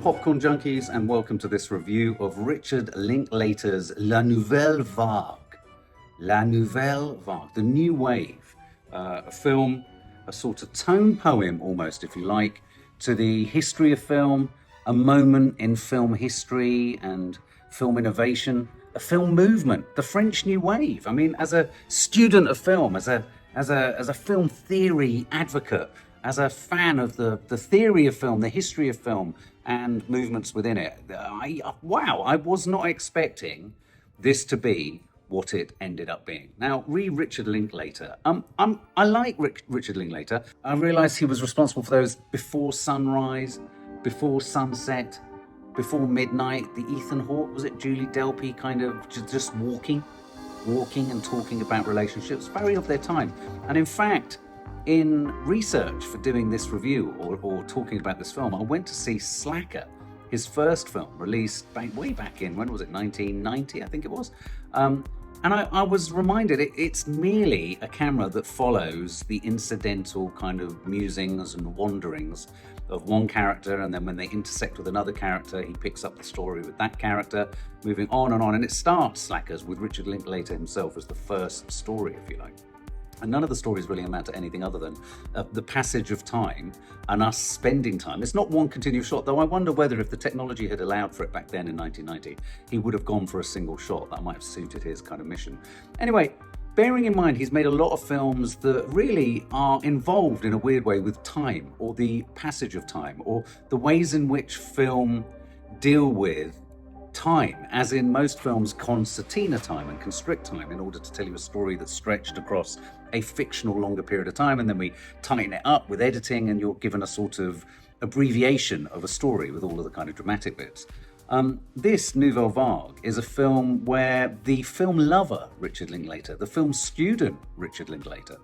Popcorn Junkies, and welcome to this review of Richard Linklater's La Nouvelle Vague. La Nouvelle Vague, the New Wave, a film, a sort of tone poem almost, if you like, to the history of film, a moment in film history and film innovation, a film movement, the French New Wave. I mean, as a student of film, as a film theory advocate, as a fan of the theory of film, the history of film, and movements within it, I was not expecting this to be what it ended up being. Now, Richard Linklater. I like Richard Linklater. I realised he was responsible for those Before Sunrise, Before Sunset, Before Midnight, the Ethan Hawke, was it Julie Delpy, kind of just walking and talking about relationships, very of their time. And in fact, in research for doing this review or talking about this film, I went to see Slacker, his first film, released way back in, when was it, 1990, I think it was. And I was reminded it's merely a camera that follows the incidental kind of musings and wanderings of one character, and then when they intersect with another character, he picks up the story with that character, moving on and on. And it starts, Slackers, with Richard Linklater himself as the first story, if you like. And none of the stories really amount to anything other than the passage of time and us spending time. It's not one continuous shot, though I wonder whether if the technology had allowed for it back then in 1990, he would have gone for a single shot. That might have suited his kind of mission. Anyway, bearing in mind he's made a lot of films that really are involved in a weird way with time, or the passage of time, or the ways in which film deal with time, as in most films concertina time and constrict time in order to tell you a story that's stretched across a fictional longer period of time, and then we tighten it up with editing and you're given a sort of abbreviation of a story with all of the kind of dramatic bits. This Nouvelle Vague is a film where the film lover Richard Linklater, the film student Richard Linklater,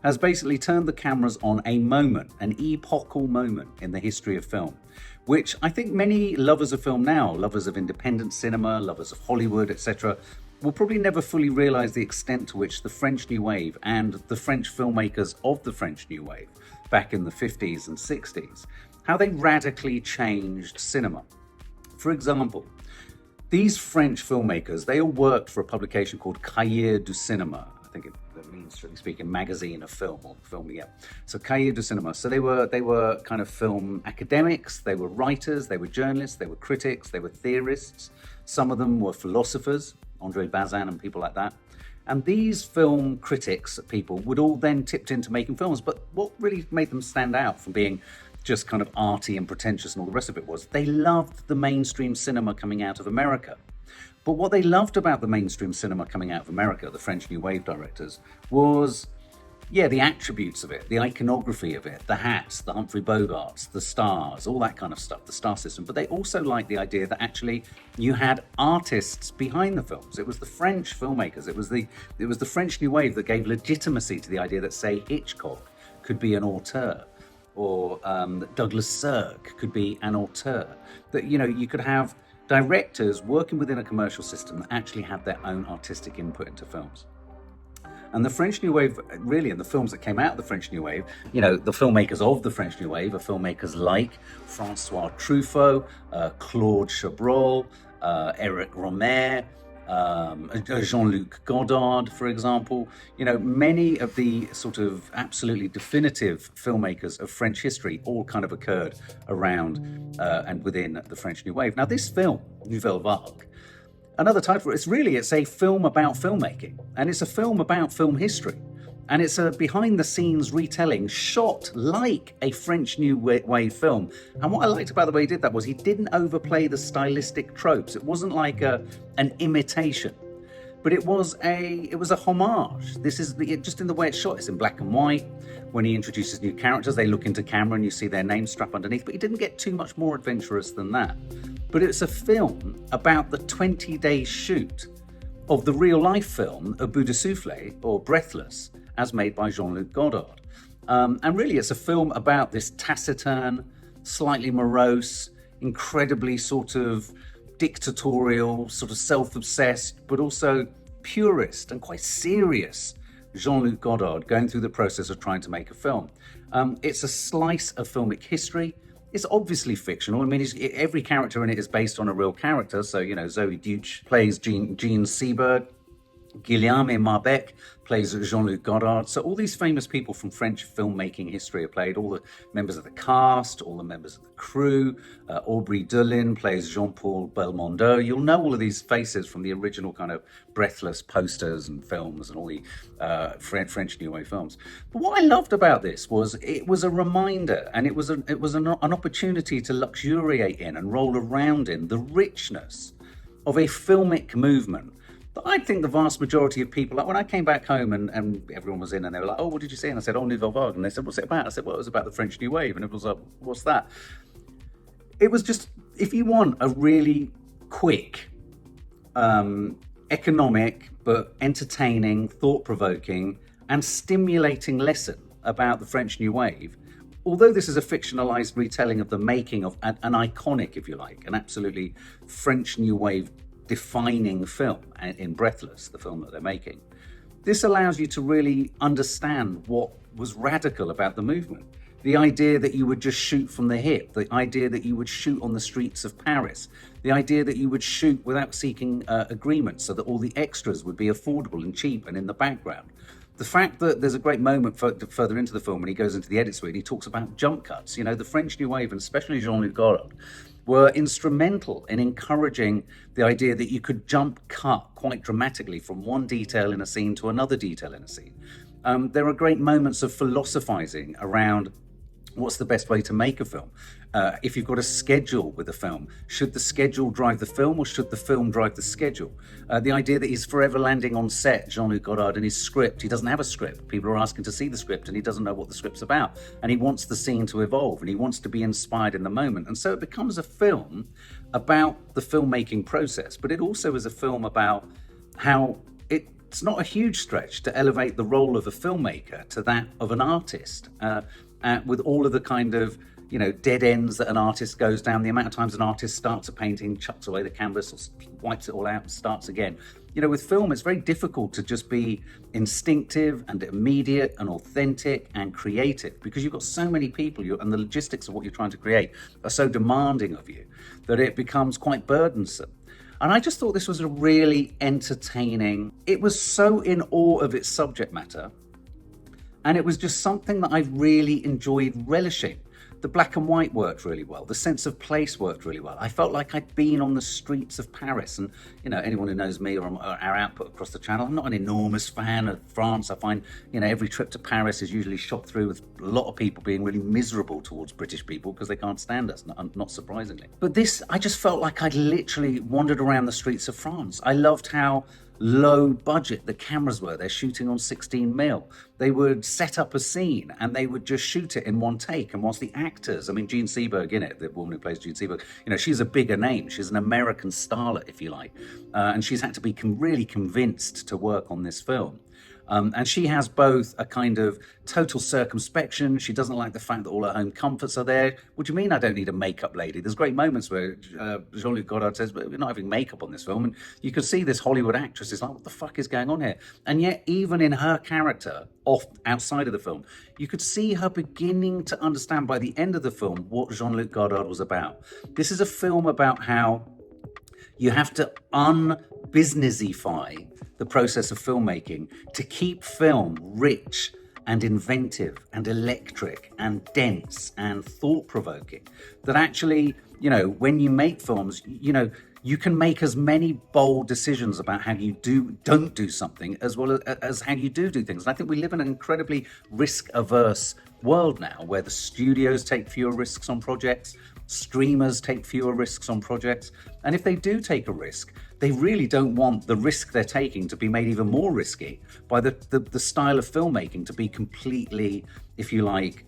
has basically turned the cameras on a moment, an epochal moment in the history of film, which I think many lovers of film now, lovers of independent cinema, lovers of Hollywood, etc., will probably never fully realise the extent to which the French New Wave and the French filmmakers of the French New Wave back in the 50s and 60s, how they radically changed cinema. For example, these French filmmakers, they all worked for a publication called Cahiers du Cinéma. I think it means, strictly speaking, magazine of film, or film, yeah. So Cahiers du Cinéma. So they were kind of film academics, they were writers, they were journalists, they were critics, they were theorists. Some of them were philosophers, André Bazin and people like that. And these film critics, people, would all then tipped into making films. But what really made them stand out from being just kind of arty and pretentious and all the rest of it was they loved the mainstream cinema coming out of America. But what they loved about the mainstream cinema coming out of America, the French New Wave directors, was, the attributes of it, the iconography of it, the hats, the Humphrey Bogarts, the stars, all that kind of stuff, the star system. But they also liked the idea that actually you had artists behind the films. It was the French filmmakers. It was the French New Wave that gave legitimacy to the idea that, say, Hitchcock could be an auteur, or Douglas Sirk could be an auteur. That, you could have directors working within a commercial system that actually had their own artistic input into films. And the French New Wave, really, and the films that came out of the French New Wave, the filmmakers of the French New Wave are filmmakers like Francois Truffaut, Claude Chabrol, Eric Romer, Jean-Luc Godard, for example. Many of the sort of absolutely definitive filmmakers of French history all kind of occurred around and within the French New Wave. Now, this film, Nouvelle Vague, another title for it, it's a film about filmmaking, and it's a film about film history. And it's a behind-the-scenes retelling shot like a French New Wave film. And what I liked about the way he did that was he didn't overplay the stylistic tropes. It wasn't like an imitation, but it was a homage. This is just in the way it's shot. It's in black and white. When he introduces new characters, they look into camera and you see their name strapped underneath. But he didn't get too much more adventurous than that. But it's a film about the 20-day shoot of the real-life film A Bout de Souffle, or Breathless, as made by Jean-Luc Godard. And really, it's a film about this taciturn, slightly morose, incredibly sort of dictatorial, sort of self-obsessed, but also purist and quite serious Jean-Luc Godard going through the process of trying to make a film. It's a slice of filmic history. It's obviously fictional. I mean, every character in it is based on a real character. So, you know, Zoey Deutch plays Jean Seberg. Guillaume Marbeck plays Jean-Luc Godard. So all these famous people from French filmmaking history are played, all the members of the cast, all the members of the crew. Aubry Dullin plays Jean-Paul Belmondo. You'll know all of these faces from the original kind of Breathless posters and films and all the French New Wave films. But what I loved about this was it was a reminder, and it was an opportunity to luxuriate in and roll around in the richness of a filmic movement. But I think the vast majority of people, like when I came back home and everyone was in and they were like, oh, what did you see? And I said, oh, Nouvelle Vague. And they said, what's it about? I said, well, it was about the French New Wave. And it was like, what's that? It was just, if you want a really quick, economic, but entertaining, thought-provoking and stimulating lesson about the French New Wave, although this is a fictionalized retelling of the making of an iconic, if you like, an absolutely French New Wave defining film in Breathless, the film that they're making, this allows you to really understand what was radical about the movement. The idea that you would just shoot from the hip, the idea that you would shoot on the streets of Paris, the idea that you would shoot without seeking agreement so that all the extras would be affordable and cheap and in the background. The fact that there's a great moment further into the film when he goes into the edit suite, he talks about jump cuts. You know, the French New Wave, and especially Jean-Luc Godard, were instrumental in encouraging the idea that you could jump cut quite dramatically from one detail in a scene to another detail in a scene. There are great moments of philosophizing around what's the best way to make a film. If you've got a schedule with a film, should the schedule drive the film or should the film drive the schedule? The idea that he's forever landing on set, Jean-Luc Godard, and his script, he doesn't have a script. People are asking to see the script and he doesn't know what the script's about. And he wants the scene to evolve and he wants to be inspired in the moment. And so it becomes a film about the filmmaking process, but it also is a film about how it's not a huge stretch to elevate the role of a filmmaker to that of an artist, with all of the kind of, you know, dead ends that an artist goes down, the amount of times an artist starts a painting, chucks away the canvas or wipes it all out and starts again. You know, with film, it's very difficult to just be instinctive and immediate and authentic and creative because you've got so many people and the logistics of what you're trying to create are so demanding of you that it becomes quite burdensome. And I just thought this was a really entertaining, it was so in awe of its subject matter. And it was just something that I really enjoyed relishing. The black and white worked really well. The sense of place worked really well. I felt like I'd been on the streets of Paris. And, you know, anyone who knows me or our output across the channel, I'm not an enormous fan of France. I find, you know, every trip to Paris is usually shot through with a lot of people being really miserable towards British people because they can't stand us, not surprisingly. But this, I just felt like I'd literally wandered around the streets of France. I loved how low budget the cameras were. They're shooting on 16mm. They would set up a scene and they would just shoot it in one take. And whilst the actors, I mean, Jean Seberg in it, the woman who plays Jean Seberg, you know, she's a bigger name. She's an American starlet, if you like. And she's had to be really convinced to work on this film. And she has both a kind of total circumspection. She doesn't like the fact that all her home comforts are there. What do you mean I don't need a makeup lady? There's great moments where Jean-Luc Godard says, but we're not having makeup on this film. And you can see this Hollywood actress is like, what the fuck is going on here? And yet, even in her character, outside of the film, you could see her beginning to understand by the end of the film what Jean-Luc Godard was about. This is a film about how you have to un-businessify the process of filmmaking to keep film rich and inventive and electric and dense and thought-provoking. That actually, you know, when you make films, you know, you can make as many bold decisions about how you don't do something as well as how you do things. And I think we live in an incredibly risk-averse world now where the studios take fewer risks on projects, streamers take fewer risks on projects. And if they do take a risk, they really don't want the risk they're taking to be made even more risky by the style of filmmaking to be completely, if you like,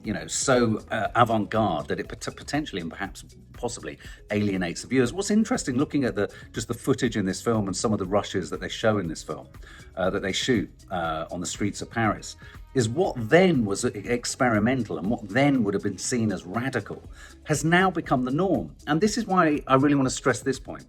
you know, so avant-garde that it potentially and perhaps possibly alienates the viewers. What's interesting, looking at just the footage in this film and some of the rushes that they show in this film, that they shoot on the streets of Paris, is what then was experimental and what then would have been seen as radical has now become the norm. And this is why I really want to stress this point.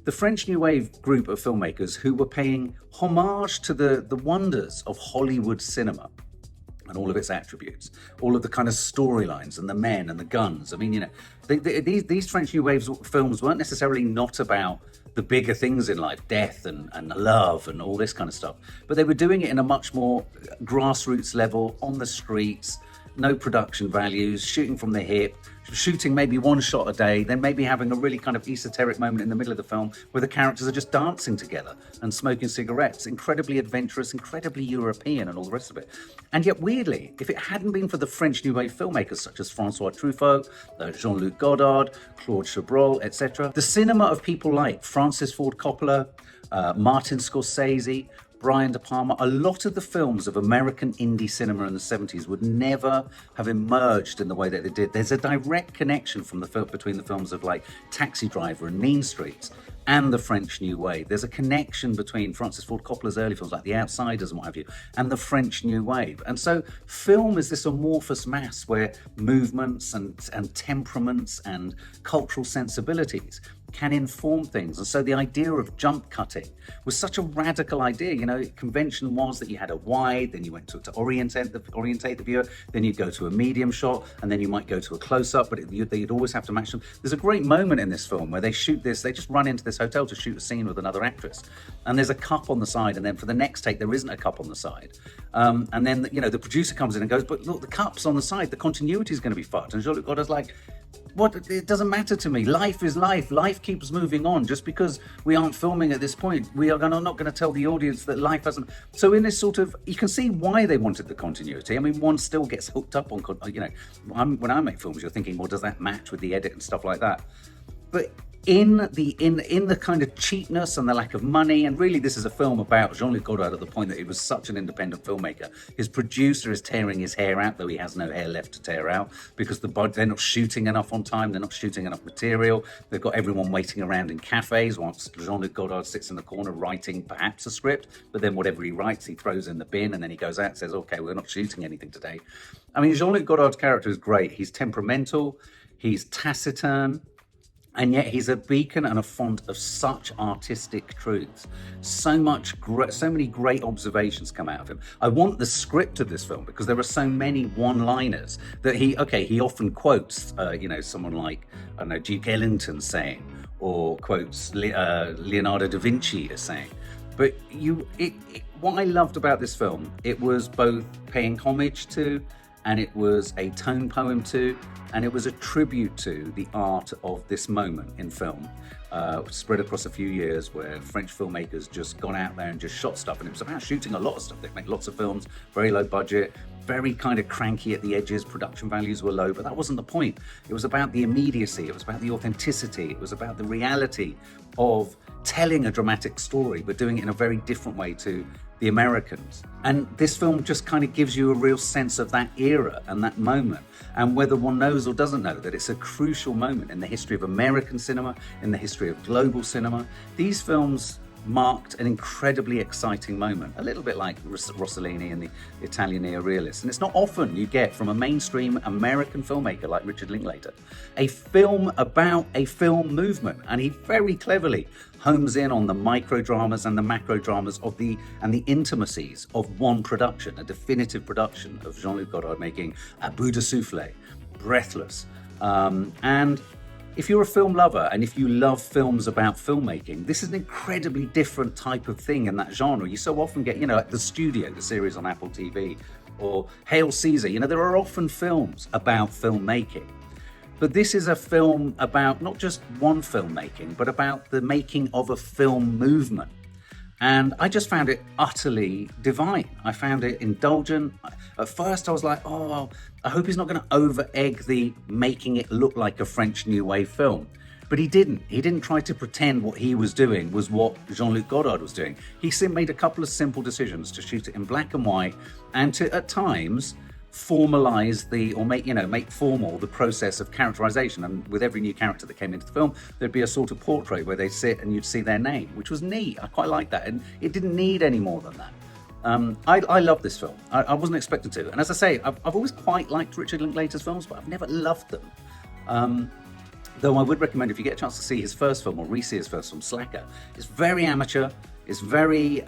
The French New Wave group of filmmakers who were paying homage to the wonders of Hollywood cinema and all of its attributes, all of the kind of storylines and the men and the guns. I mean, you know, these French New Wave films weren't necessarily not about the bigger things in life, death and love and all this kind of stuff, but they were doing it in a much more grassroots level, on the streets, no production values, shooting from the hip, shooting maybe one shot a day, then maybe having a really kind of esoteric moment in the middle of the film where the characters are just dancing together and smoking cigarettes. Incredibly adventurous, incredibly European and all the rest of it. And yet, weirdly, if it hadn't been for the French New Wave filmmakers such as François Truffaut, Jean-Luc Godard, Claude Chabrol, etc., the cinema of people like Francis Ford Coppola, Martin Scorsese, Brian De Palma, a lot of the films of American indie cinema in the 70s would never have emerged in the way that they did. There's a direct connection from between the films of like Taxi Driver and Mean Streets and the French New Wave. There's a connection between Francis Ford Coppola's early films like The Outsiders and what have you, and the French New Wave. And so film is this amorphous mass where movements and temperaments and cultural sensibilities can inform things. And so the idea of jump cutting was such a radical idea. You know, convention was that you had a wide, then you went to orientate the viewer, then you'd go to a medium shot, and then you might go to a close-up, but you'd always have to match them. There's a great moment in this film where they just run into this hotel to shoot a scene with another actress, and there's a cup on the side, and then for the next take there isn't a cup on the side, and then the producer comes in and goes, but look, the cup's on the side, the continuity is going to be fucked. And Jean-Luc Godard's like, what? It doesn't matter to me. Life is life. Life keeps moving on. Just because we aren't filming at this point, we are not going to tell the audience that life hasn't. So in this sort of, you can see why they wanted the continuity. I mean, one still gets hooked up on, when I make films, you're thinking, well, does that match with the edit and stuff like that? But in the kind of cheapness and the lack of money, and really this is a film about Jean-Luc Godard at the point that he was such an independent filmmaker. His producer is tearing his hair out, though he has no hair left to tear out, because they're not shooting enough on time, they're not shooting enough material, they've got everyone waiting around in cafes whilst Jean-Luc Godard sits in the corner writing perhaps a script, but then whatever he writes he throws in the bin, and then he goes out and says, okay, we're not shooting anything today. I mean, Jean-Luc Godard's character is great. He's temperamental, he's taciturn, and yet he's a beacon and a font of such artistic truths. So many great observations come out of him. I want the script of this film because there are so many one-liners that he often quotes, someone like, I don't know, Duke Ellington saying, or quotes Leonardo da Vinci as saying. But what I loved about this film, it was both paying homage to, and it was a tone poem to, and it was a tribute to the art of this moment in film, spread across a few years where French filmmakers just gone out there and just shot stuff. And it was about shooting a lot of stuff. They made lots of films, very low budget, very kind of cranky at the edges, production values were low, but that wasn't the point. It was about the immediacy, it was about the authenticity, it was about the reality of telling a dramatic story, but doing it in a very different way to the Americans. And this film just kind of gives you a real sense of that era and that moment, and whether one knows or doesn't know that it's a crucial moment in the history of American cinema, in the history of global cinema. These films marked an incredibly exciting moment, a little bit like Rossellini and the Italian neorealists. And it's not often you get from a mainstream American filmmaker like Richard Linklater a film about a film movement, and he very cleverly homes in on the micro dramas and the macro dramas and the intimacies of one production, a definitive production of Jean-Luc Godard making A Bout de Souffle, Breathless, and if you're a film lover and if you love films about filmmaking, this is an incredibly different type of thing in that genre. You so often get, like The Studio, the series on Apple TV, or Hail Caesar. There are often films about filmmaking. But this is a film about not just one filmmaking, but about the making of a film movement. And I just found it utterly divine. I found it indulgent. At first I was like, I hope he's not going to over-egg the making it look like a French New Wave film. But he didn't. He didn't try to pretend what he was doing was what Jean-Luc Godard was doing. He made a couple of simple decisions to shoot it in black and white and to, at times, formalize make formal the process of characterization. And with every new character that came into the film, there'd be a sort of portrait where they sit and you'd see their name, which was neat. I quite liked that, and it didn't need any more than that. I love this film. I wasn't expecting to, and as I say, I've always quite liked Richard Linklater's films, but I've never loved them. Though I would recommend, if you get a chance to see his first film or re-see his first film, Slacker, it's very amateur. It's very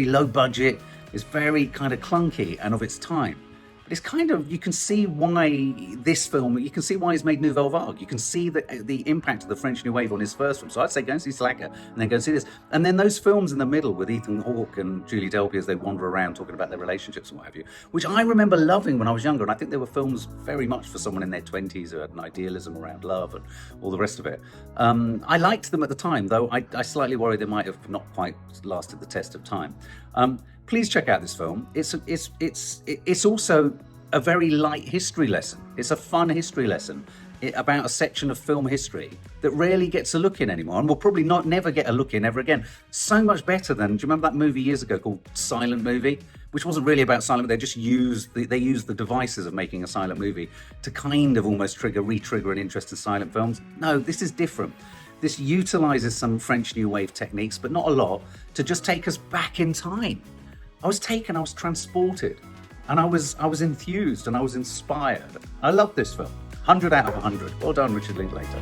low budget. It's very kind of clunky and of its time. But it's kind of, you can see why this film, you can see why he's made Nouvelle Vague. You can see the impact of the French New Wave on his first film. So I'd say go and see Slacker and then go and see this. And then those films in the middle with Ethan Hawke and Julie Delpy as they wander around talking about their relationships and what have you, which I remember loving when I was younger. And I think they were films very much for someone in their 20s who had an idealism around love and all the rest of it. I liked them at the time, though I slightly worry they might have not quite lasted the test of time. Please check out this film. It's also a very light history lesson. It's a fun history lesson about a section of film history that rarely gets a look in anymore, and will probably never get a look in ever again. So much better than, do you remember that movie years ago called Silent Movie? Which wasn't really about silent, they just used the devices of making a silent movie to kind of almost re-trigger an interest in silent films. No, this is different. This utilizes some French New Wave techniques, but not a lot, to just take us back in time. I was transported, and I was enthused and I was inspired. I love this film. 100 out of 100. Well done, Richard Linklater.